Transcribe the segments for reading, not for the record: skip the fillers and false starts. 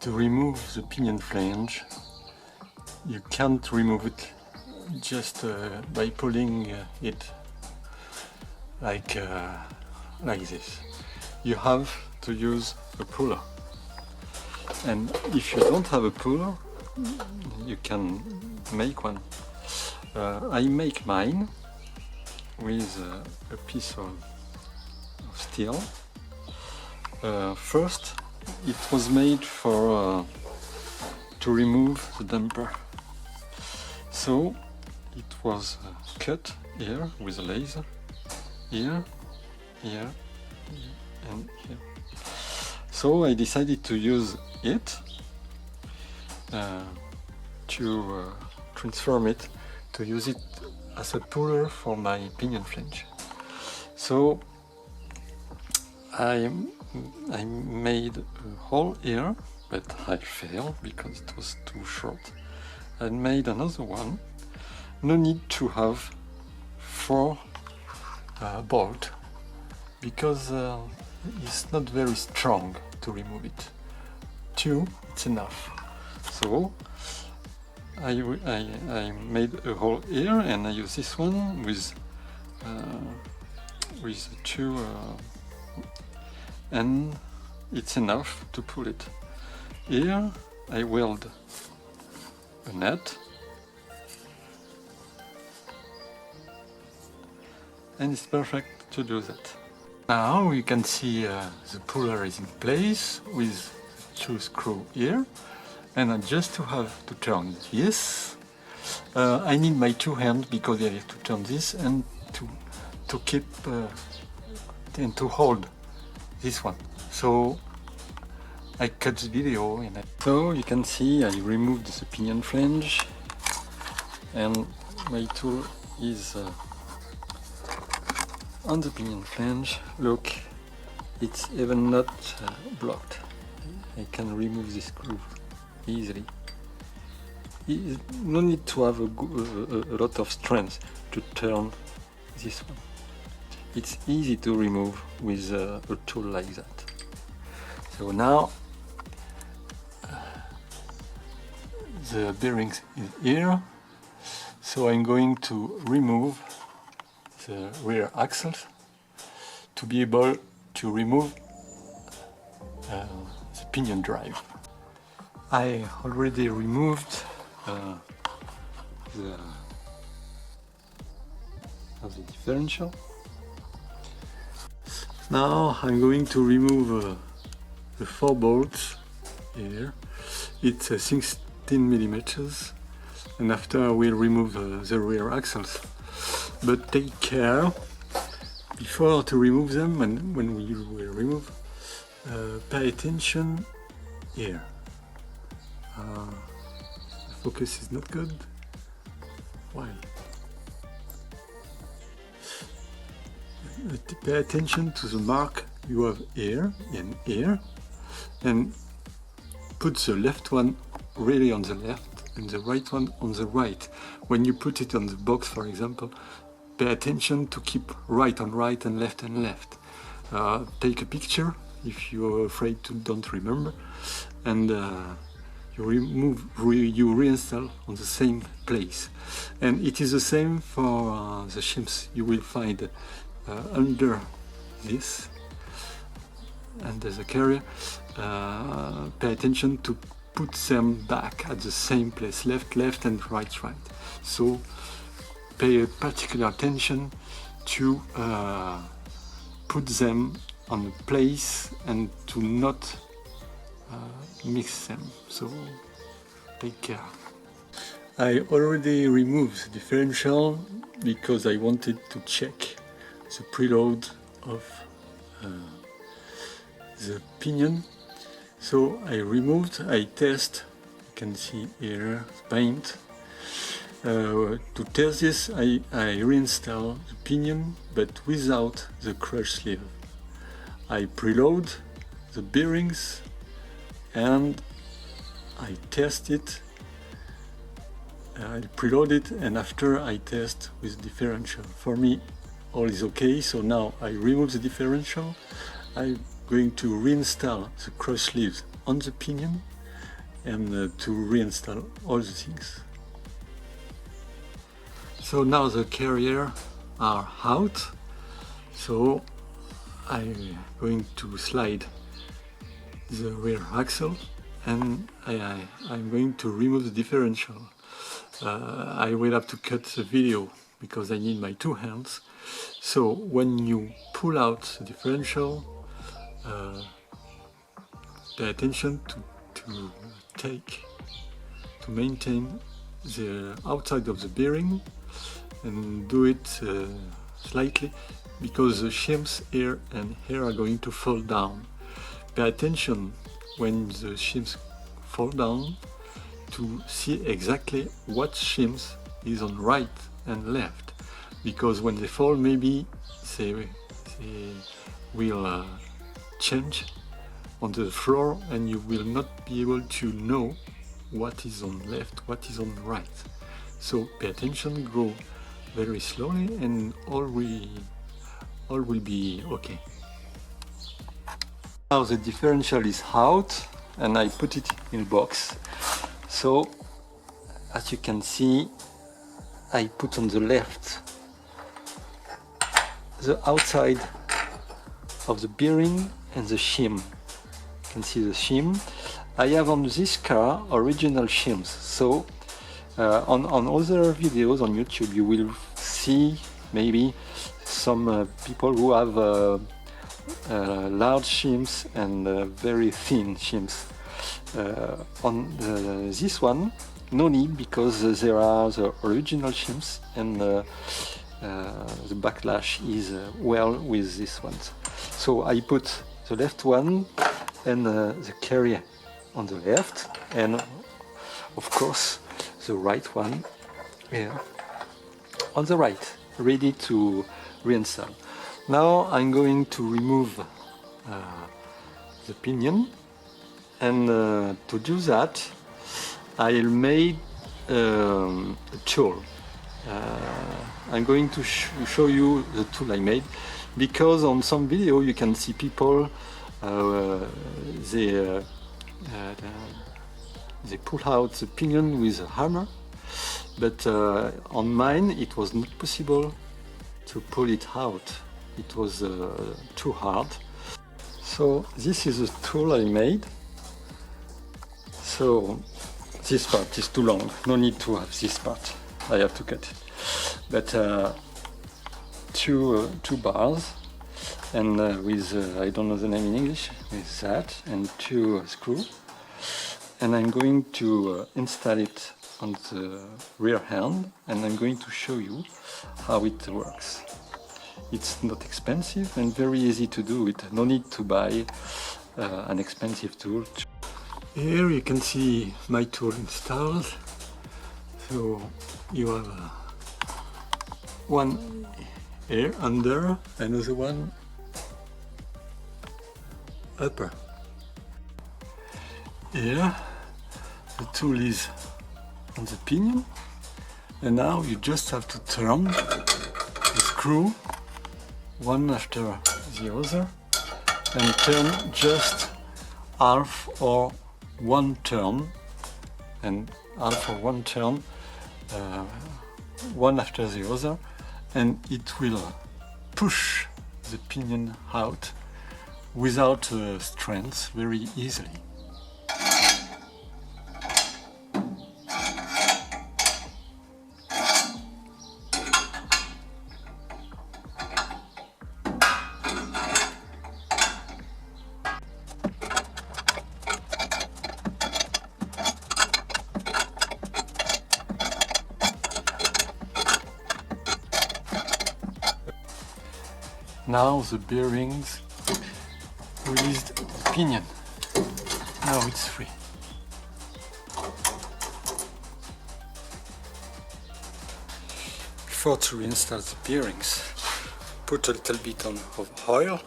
To remove the pinion flange, you can't remove it just by pulling it like this. You have to use a puller, and if you don't have a puller, you can make one. I make mine with a piece of steel. First, it was made for to remove the damper, so it was cut here with a laser, here, here, and here. So I decided to use it to transform it, to use it as a puller for my pinion flange. So I made a hole here, but I failed because it was too short. I made another one. No need to have 4 bolts because it's not very strong to remove it. 2, it's enough. So I made a hole here, and I use this one with 2 and it's enough to pull it. Here I weld a nut, and it's perfect to do that. Now you can see the puller is in place with 2 screws here, and I just have to turn this. I need my 2 hands because I have to turn this and to keep and to hold this one. So I cut the video in it. So you can see I removed the pinion flange, and my tool is on the pinion flange. Look, it's even not blocked. I can remove this groove easily. No need to have a lot of strength to turn this one. It's easy to remove with a tool like that. So now the bearings is here, so I'm going to remove the rear axles to be able to remove the pinion drive. I already removed the differential. Now I'm going to remove the 4 bolts here. It's 16 millimeters, and after I will remove the rear axles. But take care before to remove them, and when we will remove, pay attention here. The focus is not good. Why? Pay attention to the mark you have here and here, and put the left one really on the left and the right one on the right. When you put it on the box, for example, pay attention to keep right on right and left on left. Take a picture if you're afraid to don't remember, and you reinstall on the same place. And it is the same for the shims. You will find under this, under the carrier. Pay attention to put them back at the same place, left and right. So pay particular attention to put them on a place and to not mix them. So take care. I already removed the differential because I wanted to check the preload of the pinion. So I test, you can see here paint. To test this, I reinstall the pinion, but without the crush sleeve. I preload the bearings and I test it. I preload it, and after I test with differential. For me, all is okay. So now I remove the differential. I'm going to reinstall the crush sleeves on the pinion, and to reinstall all the things. So now the carrier are out, so I'm going to slide the rear axle and I'm going to remove the differential. I will have to cut the video because I need my two hands. So when you pull out the differential, pay attention to maintain the outside of the bearing and do it slightly, because the shims here and here are going to fall down. Pay attention when the shims fall down to see exactly what shims is on right and left, because when they fall maybe they will change on the floor and you will not be able to know what is on left, what is on right. So pay attention, go very slowly and all will be okay. Now the differential is out and I put it in a box. So as you can see, I put on the left the outside of the bearing and the shim. You can see the shim. I have on this car original shims, so on other videos on YouTube you will see maybe some people who have large shims and very thin shims. On this one, no need, because there are the original shims and the backlash is well with this one. So I put the left one and the carrier on the left, and of course the right one here on the right, ready to reinstall. Now I'm going to remove the pinion, and to do that I made a tool. I'm going to show you the tool I made, because on some video you can see people they pull out the pinion with a hammer, but on mine it was not possible to pull it out. It was too hard. So this is a tool I made. So this part is too long, no need to have this part, I have to cut it. But two bars, and with I don't know the name in English, with that, and two screws, and I'm going to install it on the rear hand, and I'm going to show you how it works. It's not expensive and very easy to do it, no need to buy an expensive tool. Here you can see my tool installed. So you have one here under, another one upper. Here the tool is on the pinion, and now you just have to turn the screw one after the other and turn just half or one turn, and half or one turn one after the other, and it will push the pinion out without strength very easily. Now the bearings released the pinion. Now it's free. Before to reinstall the bearings, put a little bit of oil.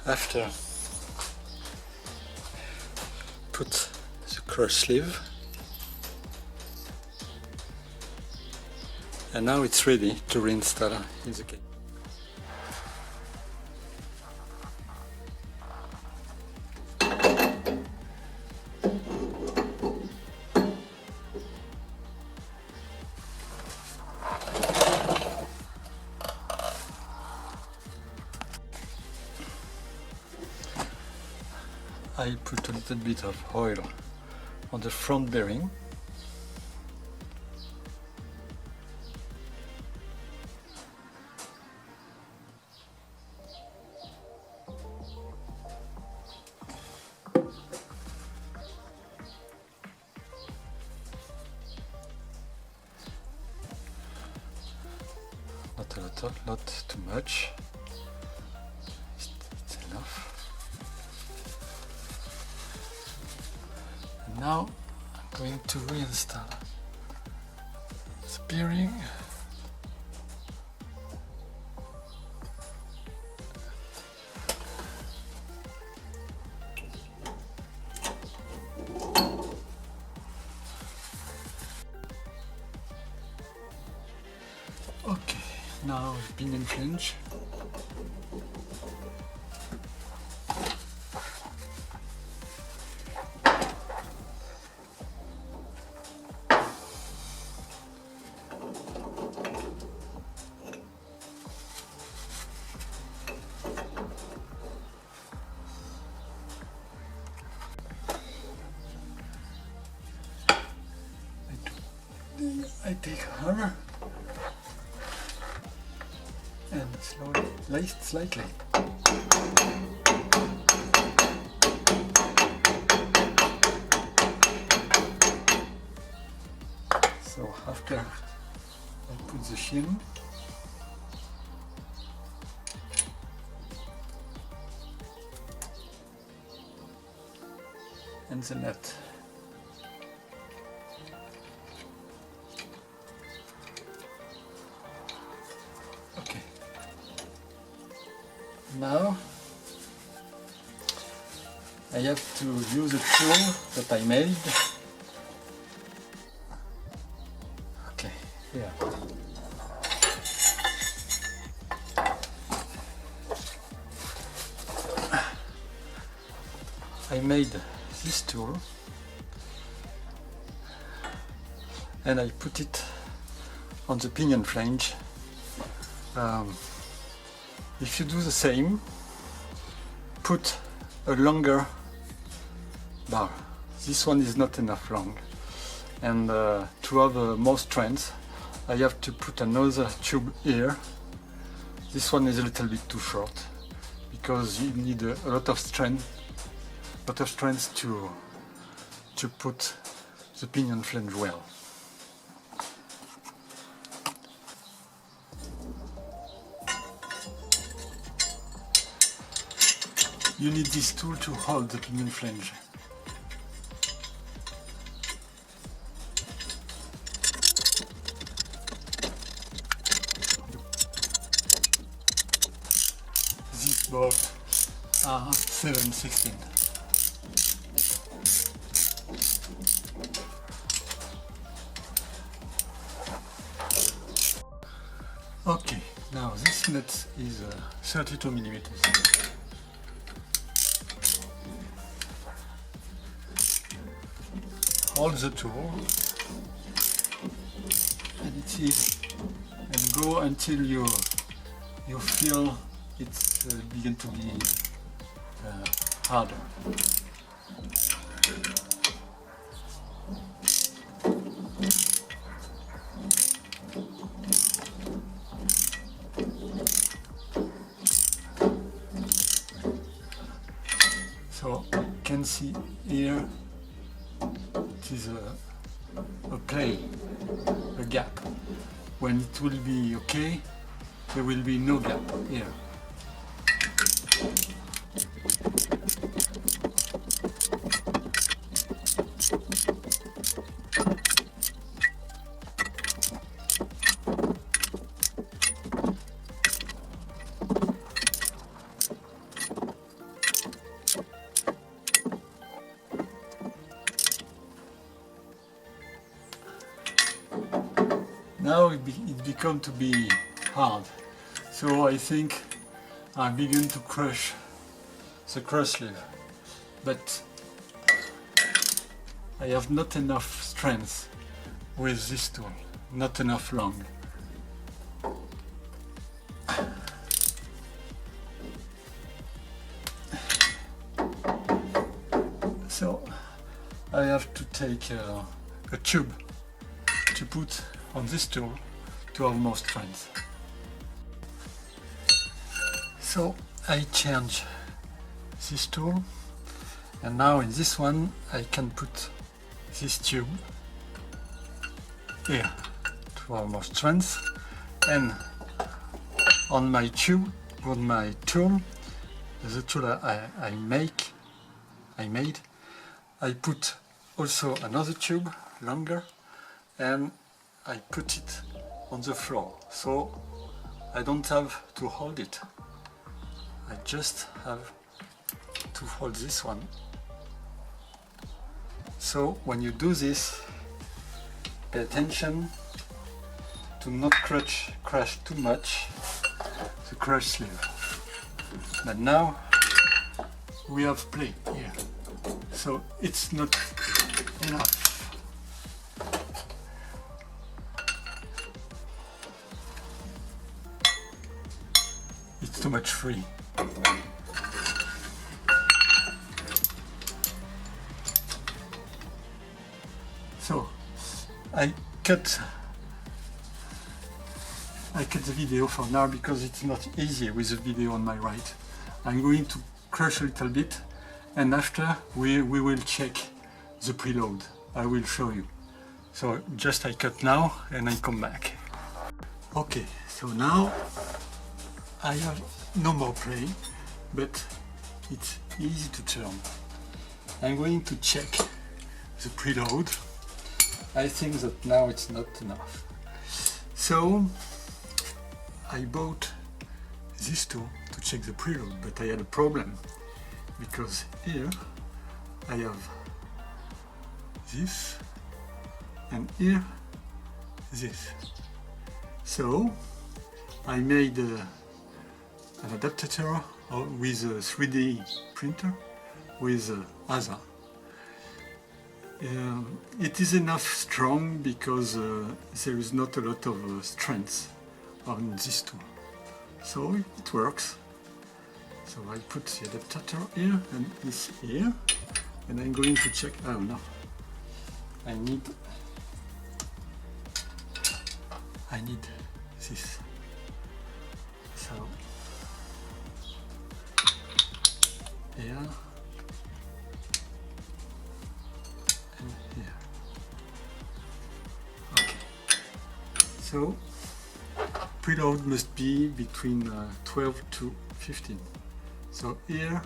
After first sleeve. And now it's ready to reinstall in the case. I put a little bit of oil on the front bearing. Not too much. It's enough. And now I'm going to reinstall the bearing. Okay, now pinion flange. I take a hammer and slowly lift slightly. So after I put the shim, and the nut. Okay. Now I have to use a tool that I made. Okay, here. I made this tool and I put it on the pinion flange. If you do the same, put a longer bar. This one is not enough long, and to have more strength I have to put another tube here. This one is a little bit too short because you need a lot of strength to put the pinion flange well. You need this tool to hold the pinion flange. These bolts are 7/16. Okay, now this nut is 32 millimeters. Hold the tool and it's easy, and go until you feel it's begin to be harder. So you can see here it is a play, a gap. When it will be okay, there will be no gap here. become to be hard. So I think I begin to crush the cross sleeve, but I have not enough strength with this tool, not enough long. So I have to take a tube to put on this tool to have more strength. So I change this tool, and now in this one I can put this tube here to have more strength, and on my tube, on my tool, the tool I made, I put also another tube longer, and I put it on the floor, so I don't have to hold it. I just have to hold this one. So when you do this, pay attention to not crush too much the crush sleeve. But now we have play here, so it's not enough. It's too much free. So I cut the video for now because it's not easy with the video on my right. I'm going to crush a little bit, and after we will check the preload. I will show you. So just I cut now and I come back. Okay, so now I have no more play, but it's easy to turn. I'm going to check the preload. I think that now it's not enough. So I bought this tool to check the preload, but I had a problem because here I have this and here this. So I made an adapter with a 3D printer with ASA. It is enough strong because there is not a lot of strength on this tool, so it works. So I put the adapter here and this here, and I'm going to check. Oh no, I need this. So here and here. Okay. So preload must be between 12 to 15. So here,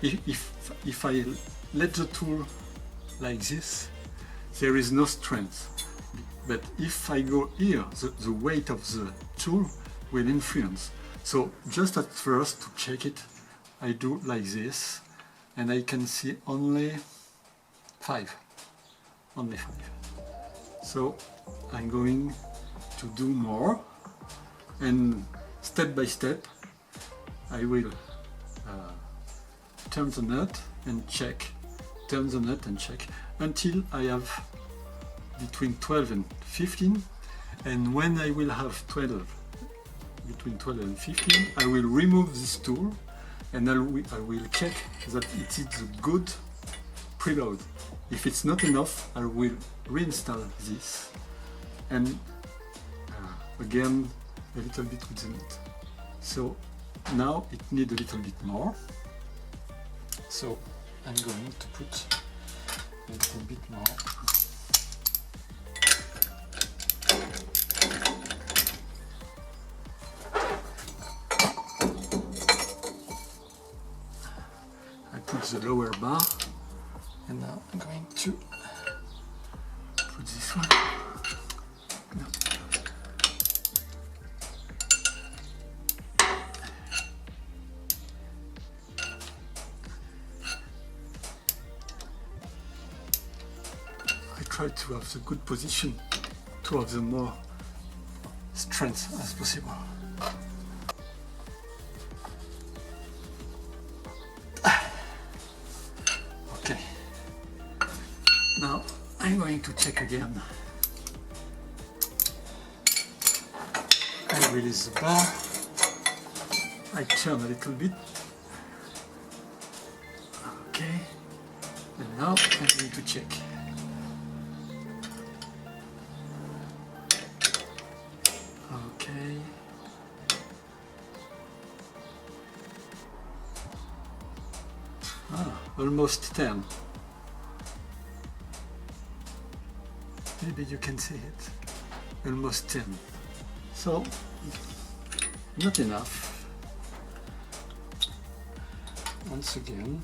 if I let the tool like this, there is no strength. But if I go here, the weight of the tool will influence. So just at first, to check it, I do like this, and I can see only 5. Only 5. So I'm going to do more, and step by step I will turn the nut and check, turn the nut and check until I have between 12 and 15, and when I will have between 12 and 15, I will remove this tool and I will check that it is a good preload. If it's not enough, I will reinstall this and again a little bit with the nut. So now it needs a little bit more, so I'm going to put a little bit more. I put the lower bar, and now I'm going to put this one. No. I try to have the good position to have the more strength as possible. Okay, now I'm going to check again. I release the bar, I turn a little bit. Okay, and now I'm going to check. Okay. Almost 10. Maybe you can see it. Almost 10. So, not enough. Once again.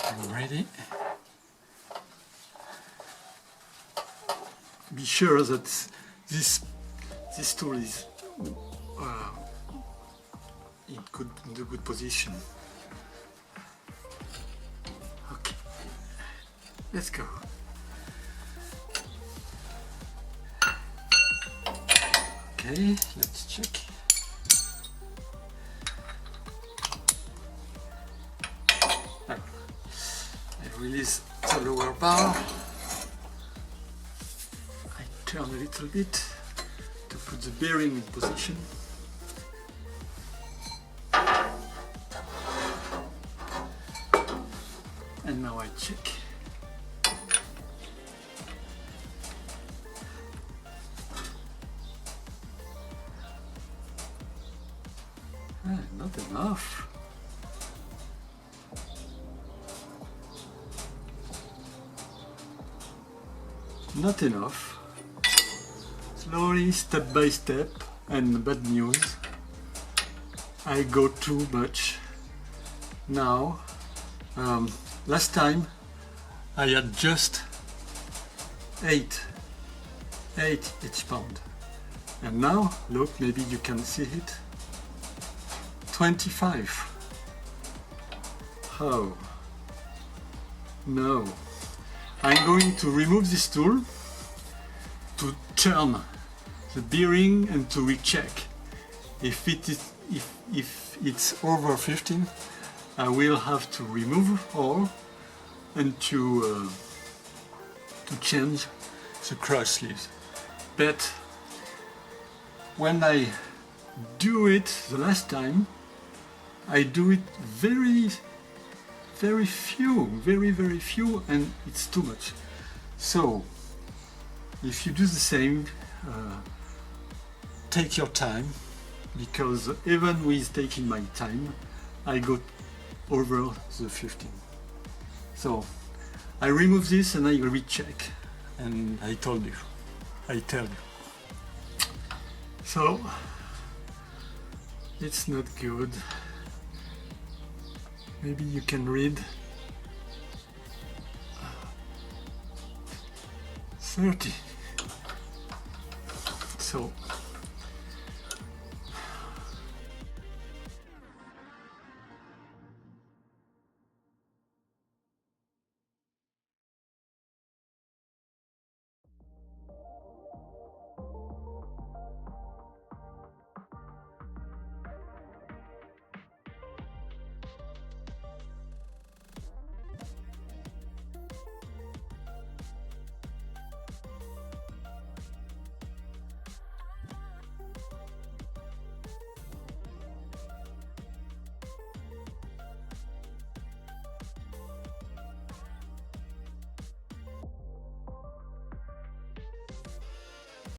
I'm ready. Be sure that this tool is in the good position. Okay, let's go. Okay, let's check. Release the lower bar. I turn a little bit to put the bearing in position. And now I check. Not enough. Not enough. Slowly, step by step, and bad news, I go too much. Now, last time I had just 8 inch-pound, and now look, maybe you can see it, 25. Oh no. I'm going to remove this tool to turn the bearing and to recheck. If it's over 15, I will have to remove all and to change the cross sleeves. But when I do it the last time, I do it very few, and it's too much. So if you do the same, take your time, because even with taking my time, I got over the 15. So I remove this and I recheck, and I tell you. So it's not good. Maybe you can read 30. So